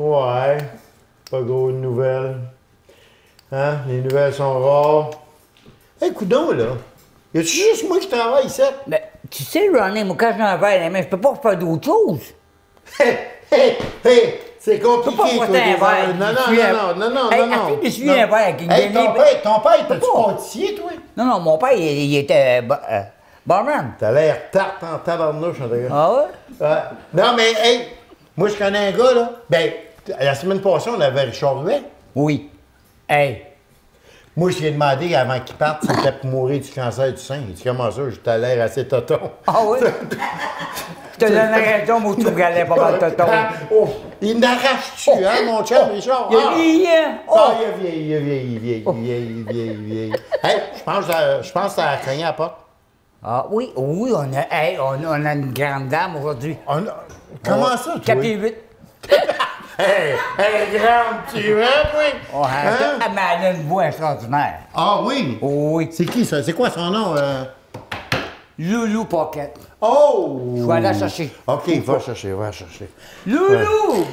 Ouais. Pas gros de nouvelles. Hein? Les nouvelles sont rares. Hey, coudonc, là. Y a-tu juste moi qui travaille ici? Mais tu sais, Ronnie, moi, quand je n'en vais, les mains, je peux pas faire d'autre chose. Hey! C'est compliqué, pas toi, porter un tes verre. affaires. Non. Hey, arrête de suivre un verre avec une Hey, guenille. ton père, était-tu pâtissier, toi? Non, mon père, il était barman. T'as l'air tarte en tabarnouche, en tout cas. Ah ouais? Ouais. Non, mais, hey, moi, je connais un gars, là. Ben, la semaine passée, on avait Richard Huet. Oui. Hey. Moi, je lui ai demandé avant qu'il parte s'il était pour mourir du cancer du sein. Il dit comment ça, t'as l'air assez toton. Ah oui? Je te donne raison, moi, tout galait pas mal de tonton. Oh, il n'arrache-tu, hein, mon chum, Richard? Il a vieilli, hein? Ah, il a vieilli. Hey, je pense que ça a craigné à la porte. Ah oui, on a une grande dame aujourd'hui. Comment ça, toi? 4 et 8. Hey, grande, tu veux, oui? Oh, hein? Elle a une voix extraordinaire. Ah oui? Oui. C'est qui, ça? C'est quoi son nom? Loulou Pocket. Oh! Je vais aller la chercher. OK, va chercher. Loulou!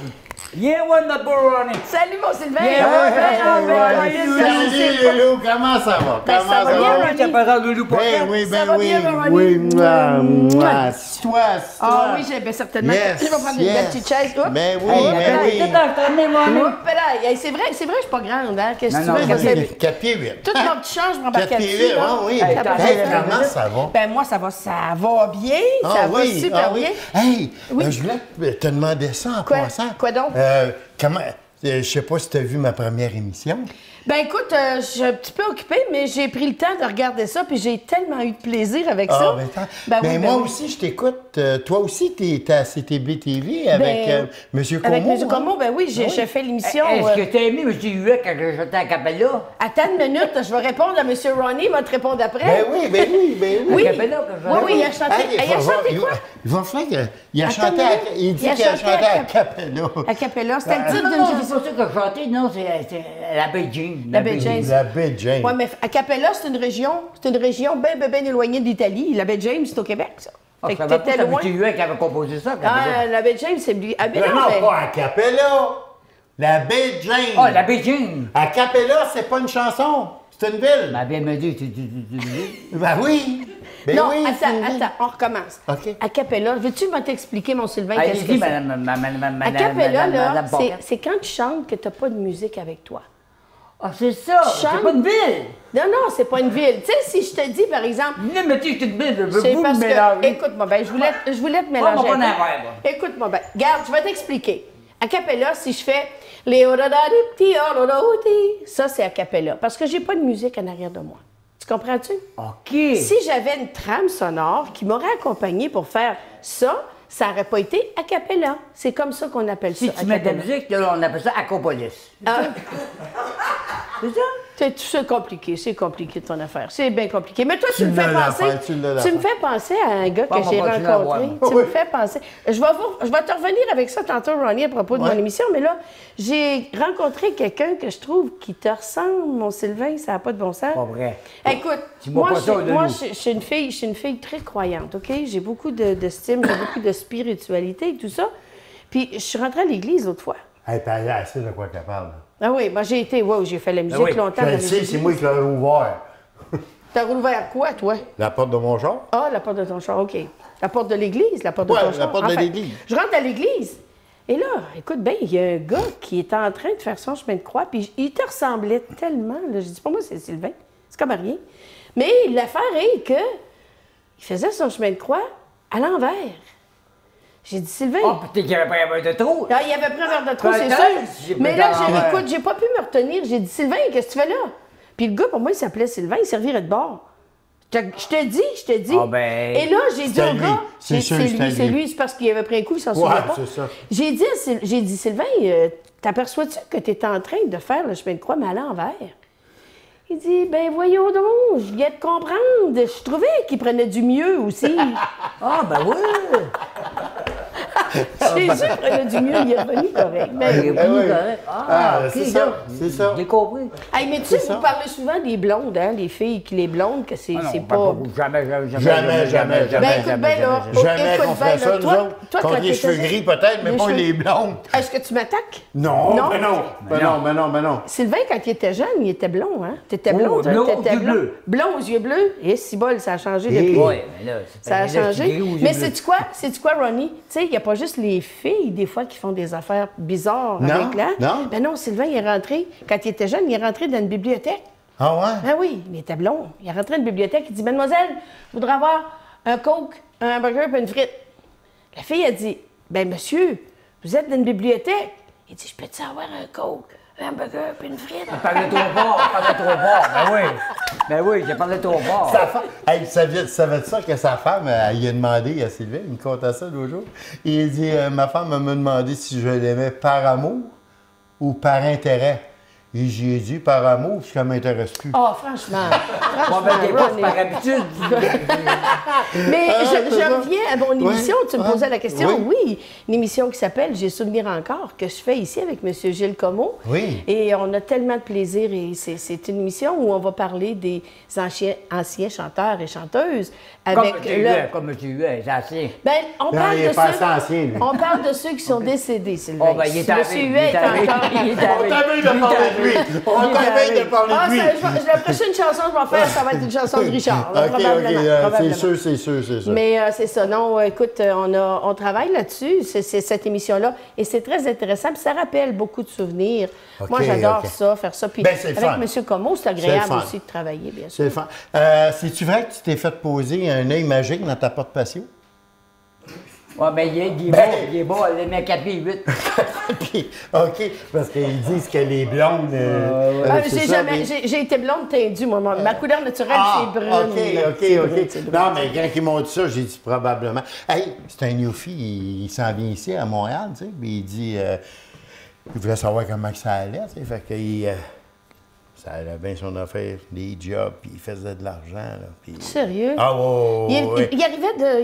Yeah, one the Ronnie. Salut, mon Sylvain! Salut, Loulou, comment ça va? ça va bien, Ah, Ronnie. tu appelles Loulou Pocket? Ben oui, Ça va bien, Ronnie? oui. Toi. Ah oui, ben certainement. Yes, Je vais prendre une belle petite chaise. Oups. Ben oui, Hey, ben oui. T'es entraîné, Ronnie? Oups, là. Hey, c'est vrai, je suis pas grande, hein? Qu'est-ce que tu Non, veux? non, Je sais- 4 pieds 8. Tout mon petit change, je m'embarque 4 pieds là-dessus. 8, là. oui. Hey, Comment ça va? Ben moi, ça va bien. Ça va super bien. Hey, Oui. je voulais te demander ça en Quoi? passant. Quoi donc? Comment... je sais pas si tu as vu ma première émission. Ben écoute, je suis un petit peu occupée, mais j'ai pris le temps de regarder ça, puis j'ai tellement eu de plaisir avec ça. Ben, Ben oui, ben, ben moi oui. aussi, je t'écoute. Toi aussi, t'es à CTB TV avec Ben, M. Como. Avec M. hein? Como, ben oui, j'ai fait l'émission. Est-ce que t'as aimé M. Huet quand j'étais à Capella? Attends une minute, je vais répondre à M. Ronnie, il va te répondre après. Ben oui. Oui, À Capella, que je oui, il a chanté. Hey, Il a chanté quoi? Il va faire il a Attends chanté une minute. il dit Il a qu'il a chanté chanté à à Capella. À Capella, c'était le Non, titre non, d'une non, chanson. c'est pas ça que je chantais, non, c'est la Baie James. La Baie James. La baie Jane. Oui, mais à Capella, c'est une région bien éloignée de l'Italie. La baie James, c'est au Québec, ça. Ah, Fait ça que va pas, t'étais c'est loin. M. Huet qui avait composé ça. Ah, la baie James, c'est lui. Ah, ben Non, non, mais... pas à Capella. La baie Jane. Ah, la Baie James. À Capella, c'est pas une chanson. C'est une ville. Ma bien me dit, tu. Ben oui. Ben Non, oui, c'est une ville. attends, on recommence. OK. À Capella, veux-tu t'expliquer, mon Sylvain, qu'est-ce que Allez-y, c'est? madame. À Capella, là, Madame Pocket. c'est quand tu chantes que tu n'as pas de musique avec toi. Ah, c'est ça. C'est Chante. pas une ville. Non, c'est pas une ville. Tu sais, si je te dis, par exemple, Non, mais tu sais, c'est une ville. Je veux c'est vous parce me que, mélanger. écoute-moi bien, je voulais te mélanger. mon bon un peu. affaire, moi. Écoute-moi bien. Regarde, je vais t'expliquer. A cappella, si je fais les orodadipti, orodauti, ça c'est a cappella, parce que j'ai pas de musique en arrière de moi. Tu comprends-tu? OK. Si j'avais une trame sonore qui m'aurait accompagné pour faire ça, ça n'aurait pas été a cappella. C'est comme ça qu'on appelle Si ça. tu mets de la musique, là, on appelle ça Acropolis. Ah, C'est ça? c'est compliqué ton affaire. C'est bien compliqué. Mais toi, tu Tu me fais l'as penser. l'affaire, tu l'as Tu me l'affaire. fais penser à un gars Bon, que on j'ai va continuer à rencontré. voir. Tu me fais penser. Je vais te revenir avec ça tantôt, Ronnie, à propos de mon émission. Mais là, j'ai rencontré quelqu'un que je trouve qui te ressemble, mon Sylvain. Ça n'a pas de bon sens. Pas vrai. Écoute, Dis-moi pas ça, Loulou. je suis une fille très croyante, OK? J'ai beaucoup d'estime, j'ai beaucoup de spiritualité et tout ça. Puis je suis rentrée à l'église l'autre fois. Hey, t'as assez de quoi qu'elle parle. Ah oui, moi j'ai été, j'ai fait la musique oui, longtemps. Je dans le les sais, c'est églises. moi qui l'ai ouvert. T'as rouvert quoi, toi? La porte de mon char? Ah, la porte de ton char, OK. La porte de l'église, la porte Ouais, de ton la char. porte de Enfin, l'église. Je rentre à l'église. Et là, écoute bien, il y a un gars qui est en train de faire son chemin de croix, puis il te ressemblait tellement. Là. Je dis, pour moi, c'est Sylvain. C'est comme rien. Mais l'affaire est que il faisait son chemin de croix à l'envers. J'ai dit, Sylvain. Oh, peut-être qu'il y avait pas un verre de trop. Ah, il avait pris un verre de trop, c'est Peut-être, sûr. j'ai Mais pris là, à l'envers. écoute, j'ai pas pu me retenir. J'ai dit, Sylvain, qu'est-ce que tu fais là? Puis le gars, pour moi, il s'appelait Sylvain, il servirait de bord. Je te dis. Ah ben, Et là, j'ai dit c'était au lui. gars, C'est sûr, c'était c'est lui. lui, c'est parce qu'il avait pris un coup, il s'en Ouais, souvient pas. c'est ça. J'ai dit, Sylvain, t'aperçois-tu que tu es en train de faire le chemin de croix, mais à l'envers? Il dit, ben voyons donc, je viens de comprendre. Je trouvais qu'il prenait du mieux aussi. Ah, ben oui. Jésus prenait du mieux, il est revenu correct. Il Ben, est Ben venu oui. correct. c'est ok, ça, donc, c'est ça. J'ai compris. hey, mais tu sais, C'est ça. vous parlez souvent des blondes, hein, les filles qui les blondes, que c'est Ah non, c'est on parle pas... beaucoup. Jamais. Ben écoute bien, là. Jamais écoute qu'on bien, ferait là, ça, nous toi, autres. toi, Contre quand les t'étais cheveux jeune- gris, peut-être, mais les pas cheveux- les blondes. Est-ce que tu m'attaques? Non, Non. mais non. Ben non, ben non, ben non. Sylvain, quand il était jeune, il était blond, hein? T'étais blond, Oh, toi, blond aux t'étais yeux bleus. Blond aux yeux bleus. Et si bol, ça a changé Et- depuis. Oui, mais là, Ça a là, c'est changé. gris aux yeux Mais bleus. sais-tu quoi? Sais-tu quoi, Ronnie? Tu sais, il n'y a pas juste les filles, des fois, qui font des affaires bizarres Non, avec là. non. Ben non, Sylvain, il est rentré, quand il était jeune, il est rentré dans une bibliothèque. Ah ouais? Ben oui, il était blond. Il est rentré dans une bibliothèque, il dit, Mademoiselle, je voudrais avoir un Coke, un hamburger et une frite. La fille a dit, ben monsieur, vous êtes dans une bibliothèque. Il dit, je peux-tu avoir un Coke, un hamburger et une frite? Parlais trop fort, parlais trop fort. Ben oui, j'ai parlé trop fort. Sa femme, hey, savais-tu ça que sa femme, elle lui a demandé à Sylvain, il me contait ça l'autre jour. Il dit ma femme m'a demandé si je l'aimais par amour ou par intérêt. Et j'ai dit par amour, puis ça m'intéresse plus. Oh, franchement. Bon, ben, t'es pas Ronnie. par habitude. Mais Ah, je c'est ça. reviens à mon émission. Tu me Ouais. posais la question. Oui. Oui, une émission qui s'appelle J'ai souvenir encore, que je fais ici avec M. Gilles Comeau. Oui. Et on a tellement de plaisir. Et c'est une émission où on va parler des anciens chanteurs et chanteuses. Avec Comme tu es, c'est assez. Ben, on Non, parle il est de pas ceux, assez ancien, lui. on parle de ceux qui sont décédés, Sylvain. Oh, ben, il est Monsieur arrivé, Huet est arrivé. encore... Il est On arrivé. t'avait de parler de lui. On Il est t'avait arrivé. de parler Ah, de lui. la prochaine chanson que je vais faire, ça va être une chanson de Richard. là, OK, probablement, c'est probablement. sûr, c'est sûr, c'est sûr. Mais c'est ça. Non, écoute, on travaille là-dessus, c'est cette émission-là, et c'est très intéressant. Puis ça rappelle beaucoup de souvenirs. OK, Moi, j'adore OK. ça, faire ça. Puis Ben, c'est le avec fun. M. Comeau, c'est C'est le agréable fun. aussi de travailler, bien sûr. C'est le fun. C'est-tu vrai que tu t'es fait poser un œil magique dans ta porte patio? Ouais, mais il est beau, elle met 4 pieds 8. Puis, OK, parce qu'ils disent que les blondes. c'est ça, mais- J'ai été blonde teindue, moi. Ma couleur naturelle, c'est brune. OK, C'est OK, brune, OK. c'est brune. Non, mais quand ils m'ont dit ça, j'ai dit probablement. Hey, c'est un newfie, il s'en vient ici à Montréal, tu sais, puis il dit. Il voulait savoir comment que ça allait, tu sais, fait qu'il. Ça allait bien son affaire, des jobs, puis il faisait de l'argent, là. Puis... Sérieux? Ah, ouais, ouais. Il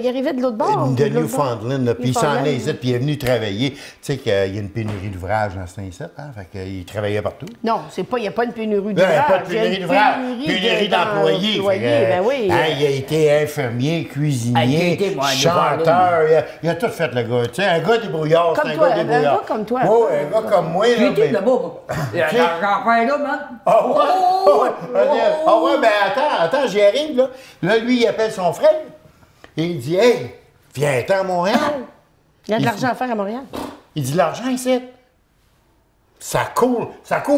arrivait de l'autre bord? De l'autre bord? Newfoundland, là, puis il s'en Newfoundland. allait ici, puis il est venu travailler. Tu sais qu'il y a une pénurie d'ouvrages dans cet incite, hein, fait qu'il travaillait partout. Non, il n'y a pas une pénurie Ben, d'ouvrages. pas de pénurie d'ouvrages, pénurie d'employés. fait que, Ben oui. hein, il a été infirmier, Ah, il a cuisinier, été, moi, chanteur, il a tout fait, le gars. Tu sais, un gars débrouillard, Comme c'est un toi, gars un débrouillard. gars comme toi. Oui, un gars comme moi. J'ai Là, été ben- là-bas, moi. J'en fais là, man. Ah ouais? Ah ouais, ben attends, j'y arrive, là. Là, lui, il appelle son frère. Et il dit, hey, viens-t'en à Montréal. Il y a de l'argent à faire à Montréal. Il dit, l'argent ici. Ça coule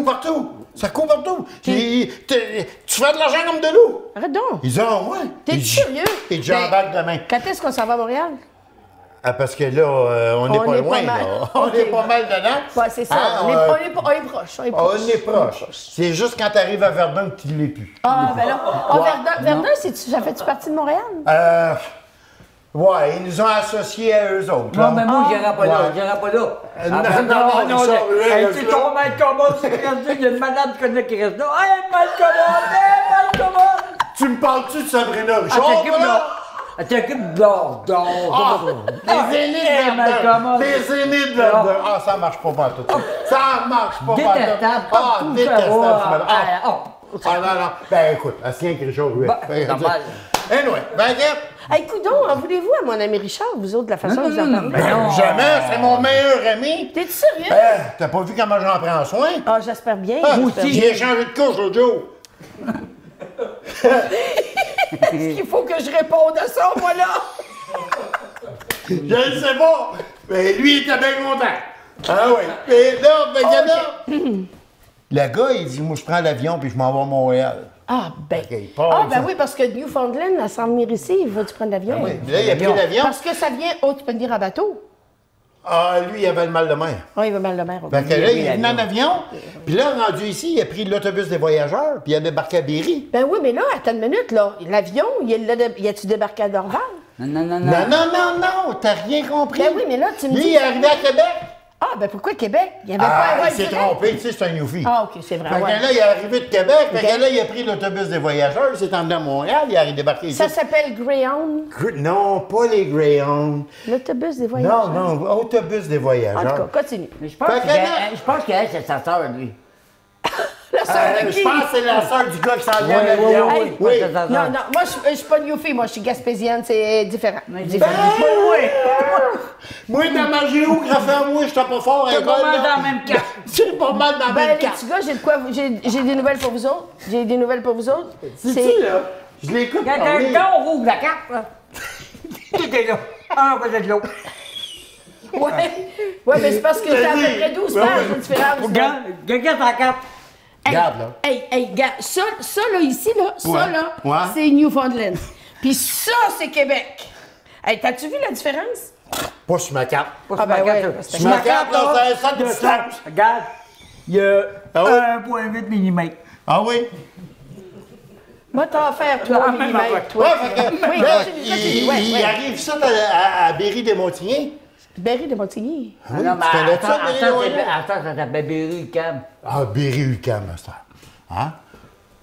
partout. Ça coule partout. Tu fais de l'argent comme de l'eau. Arrête donc. Il dit, ah ouais. T'es Il dit, sérieux? Et dit, Ben, j'embarque demain. Quand est-ce qu'on s'en va à Montréal? Ah, parce que là, on n'est On pas est loin, pas mal. là. On OK. est pas mal dedans. Ouais, c'est ça. Ah, on est proche. On est proche. On est proche. C'est juste quand tu arrives à Verdun que tu ne l'es plus. Ah, ben là. Verdun, ça fait-tu partie de Montréal? Ouais, ils nous ont associés à eux autres. là. Non, mais moi, j'irai pas là, Ouais. j'irai pas là. non, ça, Hey, là, tu ça. tombes mal commode, c'est resté, il y a une madame qui connaît qui reste là. Hey, mal commode! Tu me parles-tu de Sabrina Ah, Richard? t'occupes là? là. Elle t'occupe d'or. Les aînés de Verdun. Les aînés de Verdun. Ah, ça marche pas partout. Ça marche pas partout. Détestable, Ah, partout, détestable. ça va. ce madame. Ah, non. Ben, écoute, elle se tient avec Richard Huet. Bah, normal. Anyway, ben, regarde. Hey, coudonc, en voulez-vous à mon ami Richard, vous autres, de la façon dont vous en parlez? Ben non. Jamais, c'est mon meilleur ami. T'es-tu sérieux? T'as pas vu comment j'en prends soin? Ah, j'espère bien. Ah, j'espère bien. j'ai changé de couche l'autre jour. Est-ce qu'il faut que je réponde à ça, moi, là? Je ne sais pas. Mais lui, il était bien content. Ah oui. Et là, ben, regarde. Le gars, il dit, moi, je prends l'avion puis je m'en vais à Montréal. Ah, ben. OK, il part, Ah, ben ça. oui, parce que Newfoundland, à s'en venir ici, il va-tu prendre l'avion? Oui. Là, il a pris l'avion. Parce que ça vient. Oh, tu peux venir en bateau? Ah, lui, il avait le mal de mer. Ah, il va mal le mer. Fait que là, pris il est venu en avion. Puis là, rendu ici, il a pris l'autobus des voyageurs, puis il a débarqué à Berry. Ben oui, mais là, attends une minute, là. L'avion, il a-tu débarqué à Dorval? Non. Non, t'as rien compris. Ben oui, mais là, tu me Lui, dis. il est arrivé à Québec. Ah, Ah, ben pourquoi Québec? Il n'y avait pas un Ah, vol il s'est direct? trompé, tu sais, c'est un Newfie. Ah, OK, c'est vrai. Fait que ouais. là, il est arrivé de Québec, fait que là, il a pris l'autobus des voyageurs, il s'est emmené à Montréal, il est débarqué ici. Ça s'appelle Greyhound, Non, pas les Greyhounds. l'autobus des voyageurs. Non, autobus des En voyageurs. tout cas, continue. Mais je pense Fait que là- je pense qu'elle, c'est sa sœur, lui. La sœur de Je qui? pense que c'est la sœur du gars qui s'en vient Ouais, en avion. ouais, Hey, Oui. c'est sa Non, sœur. non, moi, je suis pas Newfie, moi, je suis gaspésienne, c'est différent. Mais Différent. Moi, dans ma géographie, moi, j'étais pas fort à T'as l'école. pas mal là. dans le même cas. C'est pas mal dans la Ben, même les carte. petits gars, j'ai de quoi, j'ai des nouvelles pour vous autres. J'ai des nouvelles pour vous autres. C'est-tu, là? Je l'écoute Quand parler. quelqu'un rouvre la carte, là. Tout est là. Un à côté de l'autre. Ouais, mais c'est parce que t'as à peu près 12 pages de différence. là. Regarde, quelqu'un sa carte. Hey, Regarde, là. Hey, regarde, ça là, ici, là, ça, Ouais, là, ouais. c'est Newfoundland. Puis ça, c'est Québec. Hey, t'as-tu vu la différence? Pas sur ma carte. Ah, ben ouais, parce que Sur ma carte, là, c'est un sac de distance. Regarde, il y a Ah oui? 1,8 mm. Ah oui? Va t'en faire 3 Ah, même mm, affaire. toi. Ouais, fait que, Oui, là, continue, il ouais, il ouais. arrive ça à Berry-des-Montigny. Berry de Montigny. Oui, Non, mais tu connais ça, Berry-des-Montigny? attends, ça s'appelle Berry-UQAM. Ah, Berry-UQAM, ma sœur. Hein?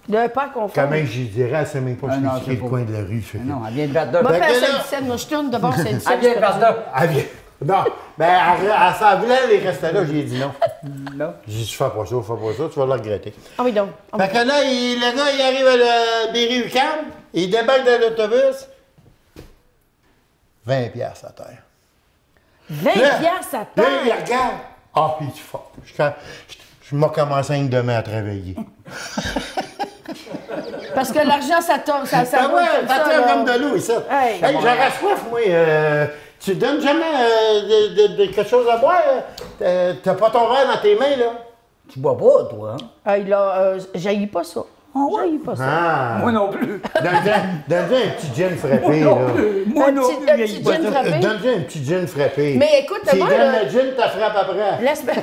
De pas confondre. Quand même, j'y dirais, elle sait même pas Ah non, c'est c'est le pas- coin de la rue. fait que- Non, elle vient de perdre deux. Moi, Fait faire que là- Saint-Dicenne, moi, je tourne d'abord Saint-Dicenne. Elle vient de perdre deux. Elle vient- Non, ben, elle s'en voulait aller rester là, j'ai dit non. Non. J'ai dit, fais pas ça, tu vas le regretter. Ah oui, donc. Ah oui. Fait que là, le gars, il arrive à le Berry-UQAM, il débarque dans l'autobus. 20 piastres à terre. 20 Là, piastres à Là, terre. il regarde. Ah, puis tu fort. Je m'ai commencé à demain à travailler. Parce que l'argent, ça tombe, ça Ah roule ouais, comme ça ça, tire là. comme de l'eau, ici. Hey, Hey, j'aurais soif, moi. Tu donnes jamais de quelque chose à boire? T'as pas ton verre dans tes mains, là? Tu bois pas, toi, hein? Ah, il a... j'haïs pas ça. ouais? J'haïs pas ça. Ah! Moi non plus. Donne-lui un petit gin frappé, là. Moi Un non petit- plus. un vieille petit botte. gin frappé. Donne-lui un petit gin frappé. Mais écoute, Tu moi, donnes là- le gin, t'as frappe après. La semaine...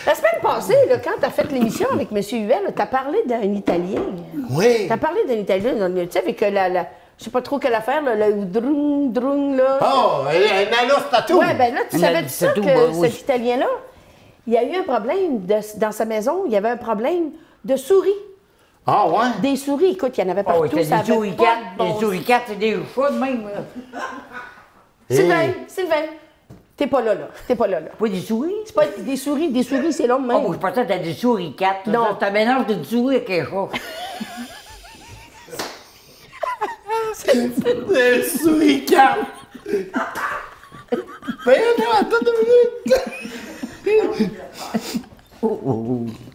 La semaine passée, là, quand tu as fait l'émission avec M. Huel, tu as parlé d'un Italien. Oui. Tu as parlé d'un Italien, tu sais, avec je sais pas trop quelle affaire, là, le drung, là. Oh, un allo tatou. Ouais, ben là, tu Un savais ça tatou, que bah oui. cet Italien-là, il y a eu un problème dans sa maison, il y avait un problème de souris. Ah, ouais? Des souris, écoute, il y en avait Ah oui, partout, t'as ça des avait souris pas 4. de bon Des souris 4, c'est des chats de même, là. Sylvain, t'es pas là. Pas des souris? C'est pas des souris, c'est long de Oh, même. moi, je pensais que t'as des souris 4. Non. C'est un mélange d'une souris avec un chat. Des souris calmes. Ben, attends 2 minutes.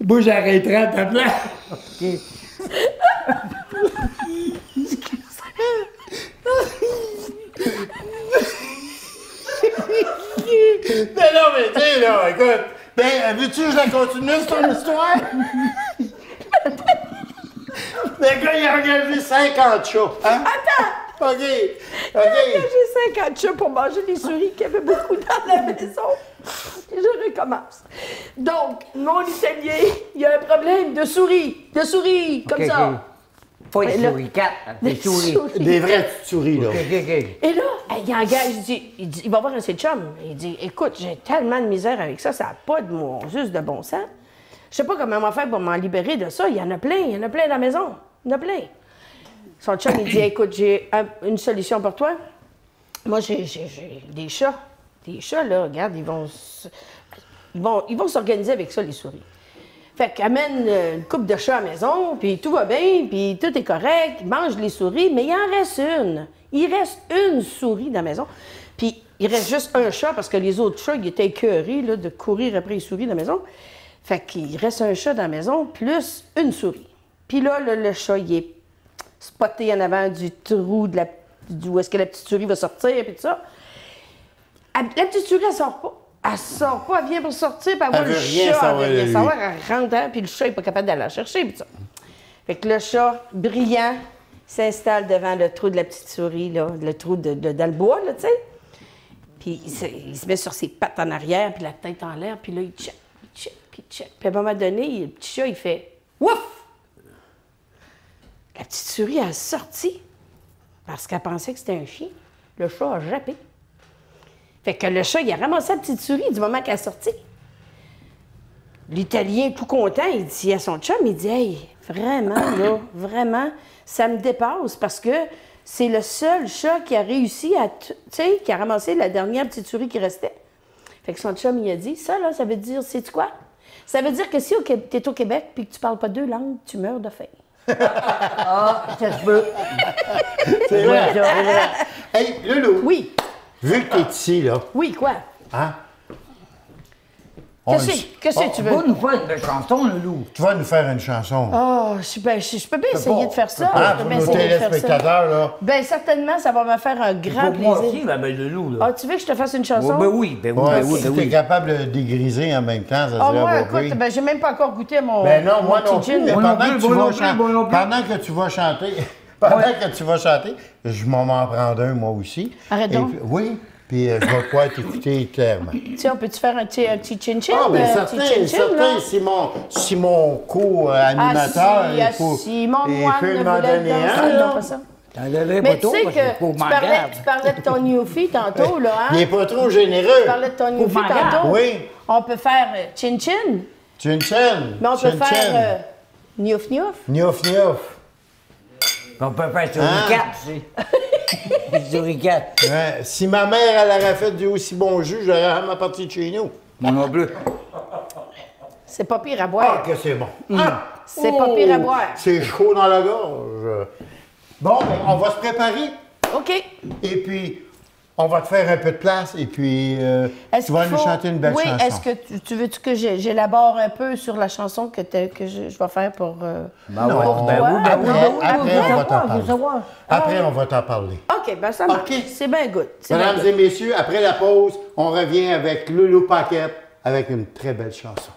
Moi, j'arrêterai à ta place. Ben non, mais tu sais, là, écoute. Ben, veux-tu que je la continue, c'est ton histoire? Le gars, il a engagé 50 chats. Hein? Attends! OK. J'ai 50 chats pour manger des souris qu'il y avait beaucoup dans la maison. Je recommence. Donc, mon Italien, il y a un problème de souris. Comme ça. Pas Mais des là- souris 4, des souris. Des vraies petites souris, là. OK. Et là, il engage, il dit, il va voir un de ses chums. Il dit, écoute, j'ai tellement de misère avec ça, ça n'a pas de juste de bon sens. Je sais pas comment on va faire pour m'en libérer de ça. Il y en a plein dans la maison. Il y en a plein. Son chum, il dit, écoute, j'ai une solution pour toi. Moi, j'ai des chats. Des chats, là, regarde, ils vont s'organiser avec ça, les souris. Fait qu'amène une coupe de chats à la maison, puis tout va bien, puis tout est correct, ils mangent les souris, mais il en reste une. Il reste une souris dans la maison, puis il reste juste un chat, parce que les autres chats, ils étaient écœurés là, de courir après les souris dans la maison. Fait qu'il reste un chat dans la maison, plus une souris. Puis là, le chat, il est spoté en avant du trou où est-ce que la petite souris va sortir, puis tout ça. La petite souris, elle sort pas. Elle sort pas, elle vient pour sortir, puis elle voit Elle le veut rien chat, savoir elle de veut rien lui. savoir, elle rentre dedans, puis le chat n'est pas capable d'aller la chercher, puis ça. Fait que le chat, brillant, s'installe devant le trou de la petite souris, là, le trou dans le bois, là, tu sais. Puis il se met sur ses pattes en arrière, puis la tête en l'air, puis là, il check, puis il check. Puis à un moment donné, le petit chat, il fait « Ouf! » La petite souris a sorti parce qu'elle pensait que c'était un chien. Le chat a jappé. Fait que le chat, il a ramassé la petite souris du moment qu'elle est sortie. L'Italien, tout content, il dit à son chum, il dit « Hey, vraiment, là, vraiment, ça me dépasse parce que c'est le seul chat qui a réussi à, tu sais, qui a ramassé la dernière petite souris qui restait. » Fait que son chum, il a dit « Ça, là, ça veut dire, sais-tu quoi? Ça veut dire que si t'es au Québec puis que tu parles pas 2 langues, tu meurs de faim. » Ah, ça se peut. C'est vrai, c'est vrai. Hey, Loulou. Oui. Vu que t'es ici, là, Oui, quoi? hein? Qu'est-ce que tu veux? Va nous faire une belle chanson, le loup. Tu vas nous faire une chanson. Oh, je peux bien essayer de faire ça. Ah, Je peux pour bien nos essayer de faire ça. téléspectateurs, là. Ben certainement, ça va me faire un grand Pour moi plaisir. aussi, ben, le loup, là. Ah, tu veux que je te fasse une chanson? Ben oui, ben oui, Ouais, ben oui, si ben t'es oui. capable de dégriser en même temps, ça Ah, serait moi, pas écoute, pire. ben j'ai même pas encore goûté mon Ben non, moi mon non petit plus. gin. Mais Moi non pendant plus, que tu moi vas non plus, chan- moi non plus. pendant que tu vas chanter, pendant que tu vas chanter, je m'en prendre un, moi aussi. Arrête Et donc. puis- oui, puis je vais pouvoir t'écouter clairement. Tu sais, on peut-tu faire un petit chin-chin? Ah, bien un certain, petit chin-chin, là? certain, si mon co-animateur, Si mon il moine peut ne m'en voulait donner danser, un, non, là. pas ça. T'en lèverais Mais pas tu tôt, sais parce que que faut tu m'en parlais, garde. tu parlais de ton Newfie tantôt, là, Il hein? n'est pas trop généreux. Tu parlais de ton Newfie m'en garde. tantôt. Oui. On peut faire chin-chin, Chin-chin. mais on peut faire niouf-niouf. Niouf-niouf. On peut faire suricat, tu sais. Suricat. Ouais, si ma mère, elle aurait fait du aussi bon jus, j'aurais vraiment parti de chez nous. Moi non plus. C'est pas pire à Ah, boire. que c'est bon. Ah! C'est pas pire à boire. C'est chaud dans la gorge. Bon, ben, on va se préparer. OK. Et puis, on va te faire un peu de place. Et puis, Est-ce tu vas qu'il nous faut- chanter une belle oui, chanson. est-ce que tu veux-tu que j'élabore un peu sur la chanson que je vais faire pour... Ben Non, ouais, pour ben toi? oui, ben oui, ben oui. Après, on va t'en Je veux parler. savoir. Après, on va t'en parler. OK, ben ça marche. OK. C'est bien good. C'est bien Mesdames good. et messieurs, après la pause, on revient avec Loulou Paquette avec une très belle chanson.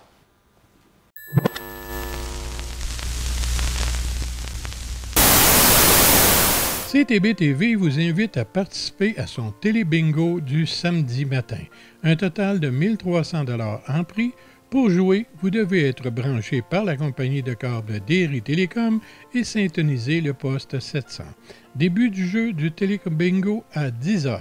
CTB TV vous invite à participer à son télé-bingo du samedi matin. Un total de 1 300 $ en prix. Pour jouer, vous devez être branché par la compagnie de câble Derry Télécom et syntoniser le poste 700. Début du jeu du télé-bingo à 10 h.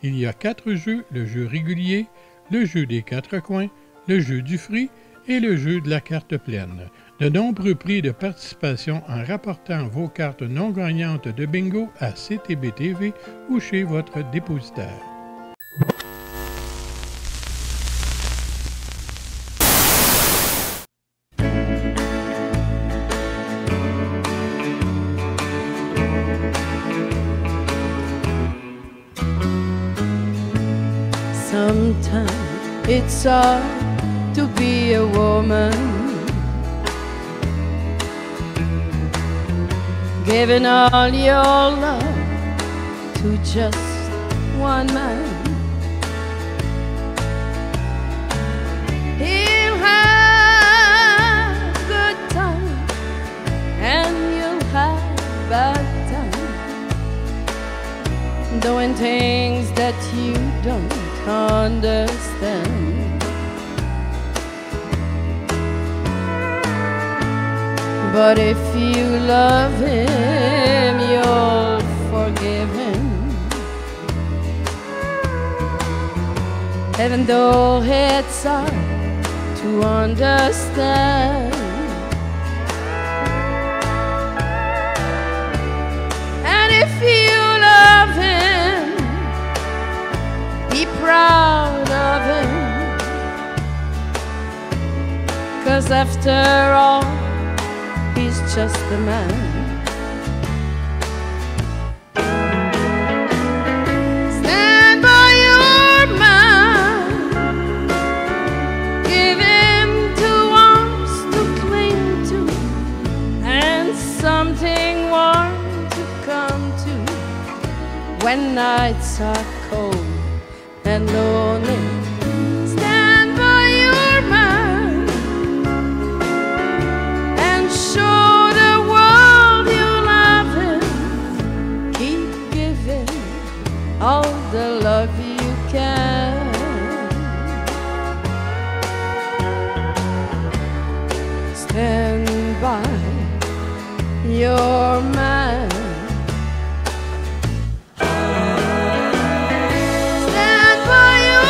Il y a 4 jeux, le jeu régulier, le jeu des 4 coins, le jeu du fruit et le jeu de la carte pleine. De nombreux prix de participation en rapportant vos cartes non gagnantes de bingo à CTB TV ou chez votre dépositaire. Sometimes it's hard to be a woman, giving all your love to just one man. He'll have good time and you'll have bad time, doing things that you don't understand. But if you love him, you'll forgive him, even though it's hard to understand. And if you love him, be proud of him, 'cause after all, he's just a man. Stand by your man, give him 2 arms to cling to, and something warm to come to when nights are cold and lonely. Stand by your man and show the world you love him. Keep giving all the love you can. Stand by your man. Stand by your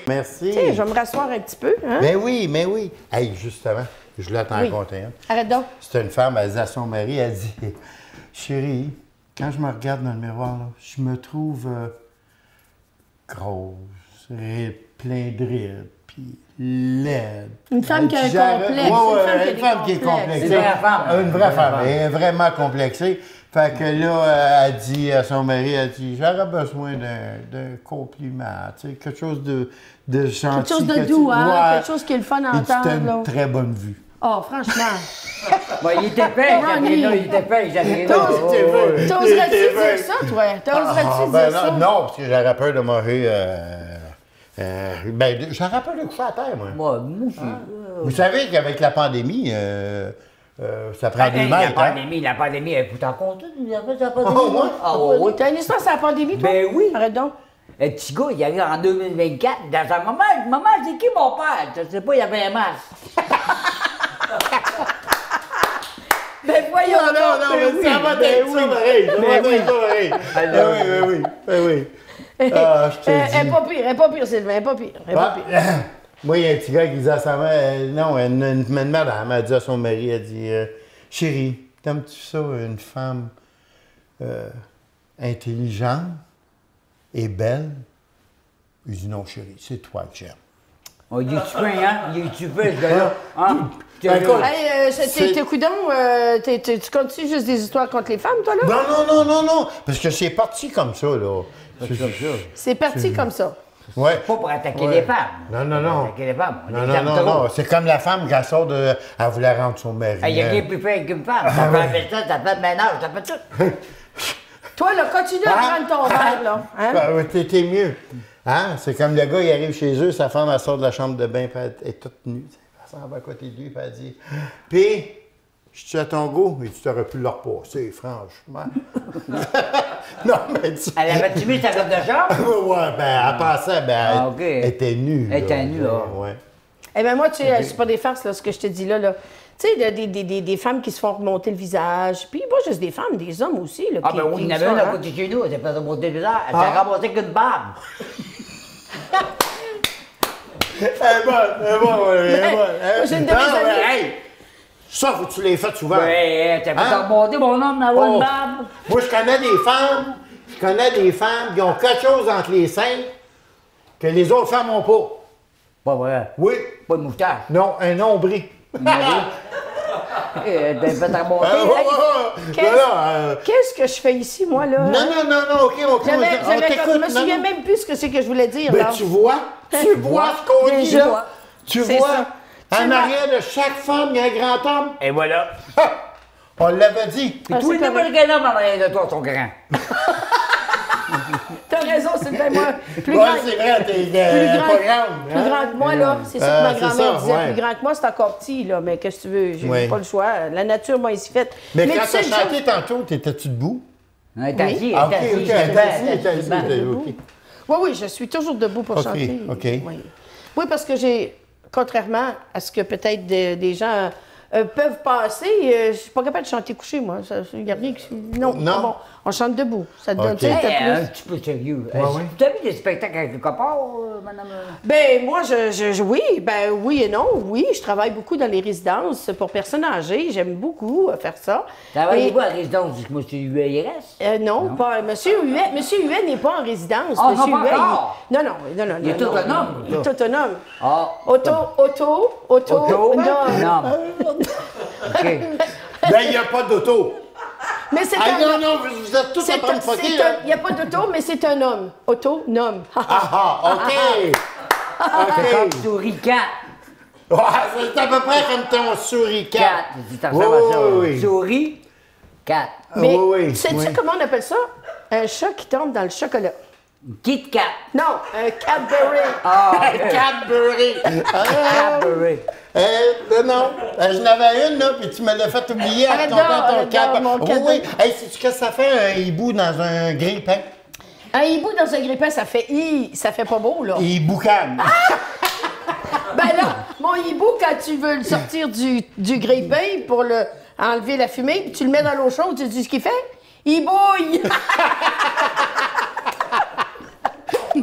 Merci. Tu sais, je vais me rasseoir un petit peu. Hein? Mais oui, mais oui. Hey, justement, je voulais t'en raconter un. Arrête donc. C'était une femme, elle dit à son mari, elle dit, chérie, quand je me regarde dans le miroir, là, je me trouve grosse, plein de rides, puis laide. Une femme qui a un complexe. Oui, une femme qui est complexée. C'est une vraie femme. Une vraie femme. Elle est vraiment complexée. Fait que là, elle dit à son mari, elle dit, j'aurais besoin d'un compliment, tu sais, quelque chose de gentil. Quelque chose de doux, hein? Quelque chose qui est le fun à Et tu as entendre. une là. très bonne vue. Oh, franchement. Bon, il était peint, Jabrina, il était peint, Jabrina. T'oserais-tu dire ça, toi? T'oserais-tu dire ça? Non, parce que j'aurais peur de mourir. J'aurais peur de coucher à terre, moi. Moi aussi. Vous savez qu'avec la pandémie, ça prend des mètres. La pandémie, elle coûte en compte. ouais? Ah oui. T'as une histoire sur la pandémie, toi? Ben oui. Arrête donc. Le petit gars, il arrive en 2024, dans sa maman, c'est qui mon père? Je sais pas, il avait un masque. Ben voyons Non, mais ça va être ça, pareil. Ça va être ça, pareil. Oui. Ah, je te Elle dis. est pas pire, Sylvain, elle est pas pire. Elle est pas pire. Moi, il y a un petit gars qui dit à sa mère, non, une madame, elle dit à son mari, elle dit, chérie, t'aimes-tu ça, une femme intelligente et belle? Il dit, non, chérie, c'est toi que j'aime. Oh, il est-tu fin, hein? Il est-tu fin, ce gars-là? Hein? Écoute, Hey, t'es coudon, tu continues juste des histoires contre les femmes, toi, là? Non, parce que c'est parti comme ça, là. C'est parti comme ça. Ouais. Pas pour attaquer les femmes. Non. Pour attaquer les femmes. On les aime trop. Non. C'est comme la femme qui sort de. Elle voulait rendre son mari. Il n'y a rien de plus fait qu'une femme. Ça fait ça, ça fait le ménage, ça fait tout. Toi, là, continue à prendre ton verre, là. Hein? T'es mieux. Hein? C'est comme le gars, il arrive chez eux, sa femme, elle sort de la chambre de bain, puis elle est toute nue. Elle s'en va à côté de lui, puis elle dit, puis, je suis à ton goût, et tu t'aurais pu le repasser, franchement. Non, mais tu... Elle avait-tu mis sa robe de chambre? Ouais, elle pensait, OK. elle était nue. Elle était nue, là. Ouais. Eh bien, moi, tu sais, c'est pas des farces, là, ce que je te dis là. Tu sais, des femmes qui se font remonter le visage. Puis pas juste des femmes, des hommes aussi. Là, Ah, ben oui, il y en avait une à côté de chez nous, elle s'est fait remonter le visage. Elle s'est ramassée qu'une barbe. Elle est bonne. Moi, j'ai une de mes amies. Hey! Ça, faut que tu l'aies fait souvent. Ouais, t'as fait Hein? remonter mon homme d'avoir Oh. une barbe. Moi, je connais des femmes qui ont quelque chose entre les seins que les autres femmes n'ont pas. Pas vrai. Oui. Pas de moustache. Non, un nombril. T'as fait remonter. Qu'est-ce que je fais ici, moi, là? Non, OK, on Je me t'écoute. souviens même plus ce que c'est que je voulais dire, Ben, là. tu vois ce qu'on dit, Déjà. là. Tu C'est vois, ça. en arrière de chaque femme, il y a un grand homme. Et voilà. On l'avait dit. Puis tous les Américains hommes en arrière de toi sont grands. T'as raison, Sylvain, moi. Plus Ouais, grand, c'est vrai, t'es plus pas grand, grande. plus grand que moi, là. C'est ça que ma c'est grand-mère ça, disait. ouais. Plus grand que moi, c'est encore petit, là. Mais qu'est-ce que tu veux? J'ai Ouais. pas le choix. La nature m'a ainsi faite. Mais quand tu sais t'as une chanté chose- tantôt, t'étais-tu debout? On est assis, Ah, on est assis. t'es assis, OK. Oui, je suis toujours debout pour OK, chanter. OK. Oui, parce que contrairement à ce que peut-être des gens peuvent penser, je suis pas capable de chanter couché, moi. Il n'y a rien qui... Non. Non? Bon, on chante debout. Ça te donne OK. tu sais, t'as Un plus... petit peu sérieux. Ouais. Tu as vu des spectacles avec le copain, madame? Ben, moi, oui et non. Oui, je travaille beaucoup dans les résidences pour personnes âgées. J'aime beaucoup faire ça. Travaillez-vous à la résidence du monsieur Huet, il reste? Non, pas... Monsieur Huet n'est pas en résidence. Ah, Monsieur non, pas Huet, encore? Non. Il est autonome. Il est autonome. Ah. Auto, Non. OK. Ben, il n'y a pas d'auto. Mais c'est Ah un... non, vous êtes tous en train de fucker, là. Il n'y a pas d'auto, mais c'est un homme. Autonome. OK. C'est comme souris 4. C'est à peu près comme ton souris 4. 4. C'est ressemble à ça. Oui. Souris 4. Mais oui. sais-tu comment on appelle ça? Un chat qui tombe dans le chocolat. Kit Kat. Non, un Cadbury. Ah, Cadbury. Cadbury. Non. Je n'avais une, là, puis tu me l'as fait oublier avec ton Arrête Cadbury. donc, mon Oui. Hey, sais-tu ce que ça fait, un hibou dans un grille-pain? Un hibou dans un grille-pain, ça fait pas beau, là. Il boucane. Ben là, mon hibou, quand tu veux le sortir du grille-pain pour enlever la fumée, puis tu le mets dans l'eau chaude, tu dis ce qu'il fait? Il bouille!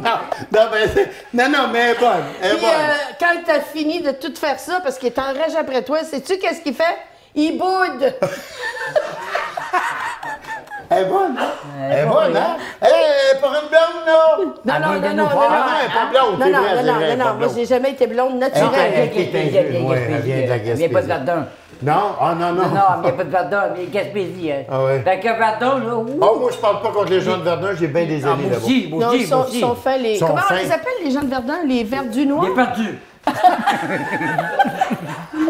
non, mais elle est bonne. Elle est Puis, bonne. quand t'as fini de tout faire ça, parce qu'il est en rage après toi, sais-tu qu'est-ce qu'il fait? Il boude! Elle est bonne, hein? Elle est bonne, hein? Elle est pas une blonde, là! Non, Ah, non, mais non, de non, nous non, voir, non, elle est pas blonde, non, c'est non, vrai, non, c'est non, vrai, non, elle est pas non, moi, blonde. j'ai jamais été blonde naturelle. elle vient de la Il n'y a pas de Gaspésie. Verdun. Non? Ah, non, non. Non, il n'y a pas de Verdun, mais Gaspésie. Hein. Ah ouais. Fait que Verdun, là, ouh. Oh, moi, je parle pas contre les gens de Verdun, j'ai bien des Ah, amis moi là-bas. aussi, moi Non, aussi, ils moi aussi. sont faits les... Sont Comment on fins. les appelle, les gens de Verdun? Les Verdunois? Il est perdu.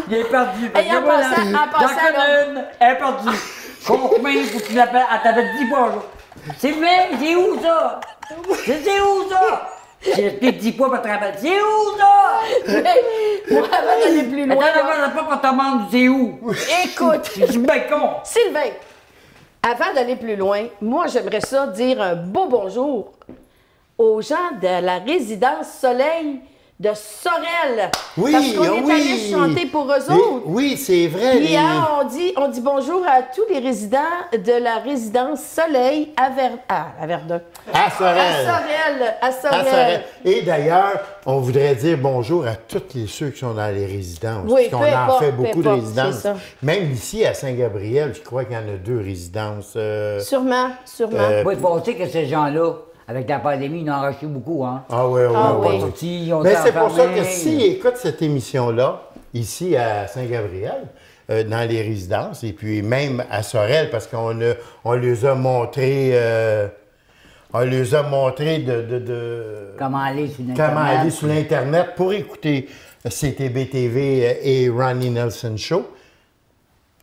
Il est perdu. Hey, en passant, J'en là. connais une, elle est perdue. Combien faut que tu l'appelles? Elle t'avait 10 poids, là. C'est vrai, c'est où ça? C'est où ça? J'ai acheté 10 poids pour te rappeler. C'est où ça? Moi, avant d'aller plus loin, Attends, là, pas qu'on te demande c'est où. écoute, C'est du bacon. Sylvain, avant d'aller plus loin, moi, j'aimerais ça dire un beau bonjour aux gens de la résidence Soleil de Sorel. Oui, Parce qu'on est oui. allé chanter pour eux Les- autres. Oui, c'est vrai. Puis hein, on dit bonjour à tous les résidents de la résidence Soleil à Verdun. À Sorel. À À Sorel. Sorel. Et d'ailleurs, on voudrait dire bonjour à tous ceux qui sont dans les résidences. Oui, parce qu'on peu en importe, fait peu beaucoup de importe, résidences. c'est ça. Même ici, à Saint-Gabriel, je crois qu'il y en a 2 résidences. Sûrement. Oui, il faut aussi que ces gens-là, avec la pandémie, ils en ont arraché beaucoup, hein. Ah oui, oui, Ah oui. oui. Pas sortis, ils ont Mais été c'est pour ça enfermés. que s'ils écoutent cette émission-là, ici à Saint-Gabriel, dans les résidences, et puis même à Sorel, parce qu'on on les a montrés, de Comment aller sur Internet. comment aller sur l'Internet pour écouter CTB TV et Ronnie Nelson Show.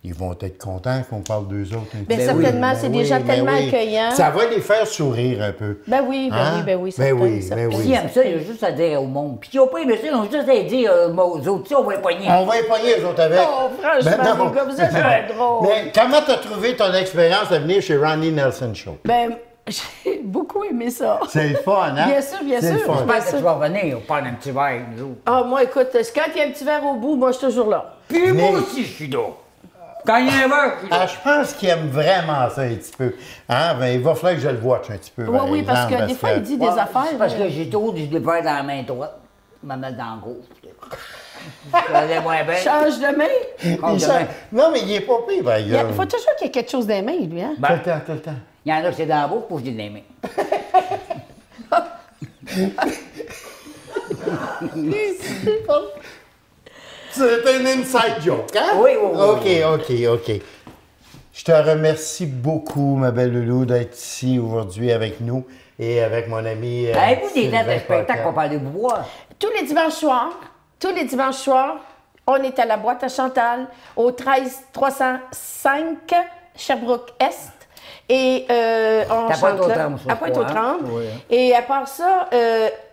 Ils vont être contents qu'on parle d'eux autres. un Ben, petit peu. certainement, c'est des gens ben tellement accueillants. Ça va les faire sourire un peu. Ben oui, Hein? ben Ben oui, certain. ben oui. S'ils aiment ça, il y a juste à dire au monde. Puis s'ils n'ont pas aimé ça, ils ont juste à dire aux autres, si on va les poigner. On va épargner les autres avec. Oh, franchement, non. les gars, vous êtes bien drôles. Mais comment t'as trouvé ton expérience de venir chez Ronnie Nelson Show? Ben, j'ai beaucoup aimé ça. C'est le fun, hein? Bien sûr, bien C'est le sûr. fun. J'espère que tu vas revenir, on parle d'un petit verre, nous autres. Ah, moi, écoute, quand il y a un petit verre au bout, moi, je suis toujours là. Puis Mais- moi aussi, je suis là. Quand il y a un verre, je suis là. Ah, je pense qu'il aime vraiment ça un petit peu. Hein? Ben, il va falloir que je le watch un petit peu. Oui, par oui, parce exemple, que des fois, il dit des Ouais, affaires. c'est parce que j'ai trop du verre dans la main droite. Je me mets dans le gauche. Ça allait moins bien. Change de main. Il Change de chante- main. Non, mais il est pas pire, par Il exemple. faut toujours qu'il y ait quelque chose dans les mains, lui, hein? Tout le temps, tout le temps. Il y en a que c'est dans la bouche, pour que je dis les mains. C'est un inside joke, hein? Oui, oui, oui. OK. Je te remercie beaucoup, ma belle Loulou, d'être ici aujourd'hui avec nous et avec mon ami. Avez-vous des dates de Sylvain spectacle Paquin. pour parler de bois? Tous les dimanches soirs, on est à la boîte à Chantal, au 13305 Sherbrooke-Est. Et on À chante là. Pointe-aux-Trembles, ça, À je Pointe-aux-Trembles. crois, hein? Oui, hein. Et à part ça,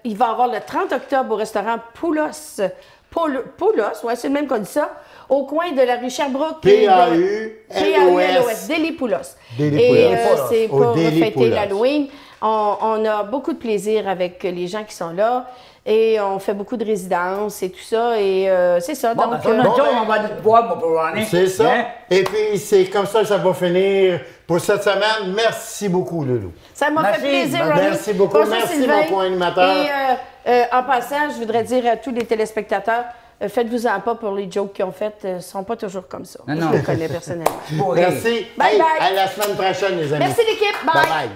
il va y avoir le 30 octobre au restaurant Poulos. Poulos, ouais, c'est le même qu'on dit ça, au coin de la rue Sherbrooke. P-A-U-L-O-S. Deli Poulos. Deli Et Poulos. c'est Au pour Deli fêter Poulos. l'Halloween. On a beaucoup de plaisir avec les gens qui sont là. Et on fait beaucoup de résidences et tout ça. Et c'est ça. Bon, donc, ben, on a bon, dit, ben- on va aller te boire, mon pauvre René. C'est ça. Hein? Et puis, c'est comme ça que ça va finir pour cette semaine. Merci beaucoup, Loulou. ça m'a Merci. fait plaisir, Ben, Ronnie. merci beaucoup. Bonjour, Merci, Sylvain. mon co-animateur. Et en passant, je voudrais dire à tous les téléspectateurs, faites-vous-en pas pour les jokes qu'ils ont faites. Ils ne sont pas toujours comme ça. Non, Je non. les connais personnellement. Pour Merci. Bye Hey, bye. à la semaine prochaine, les amis. Merci l'équipe. Bye. Bye bye.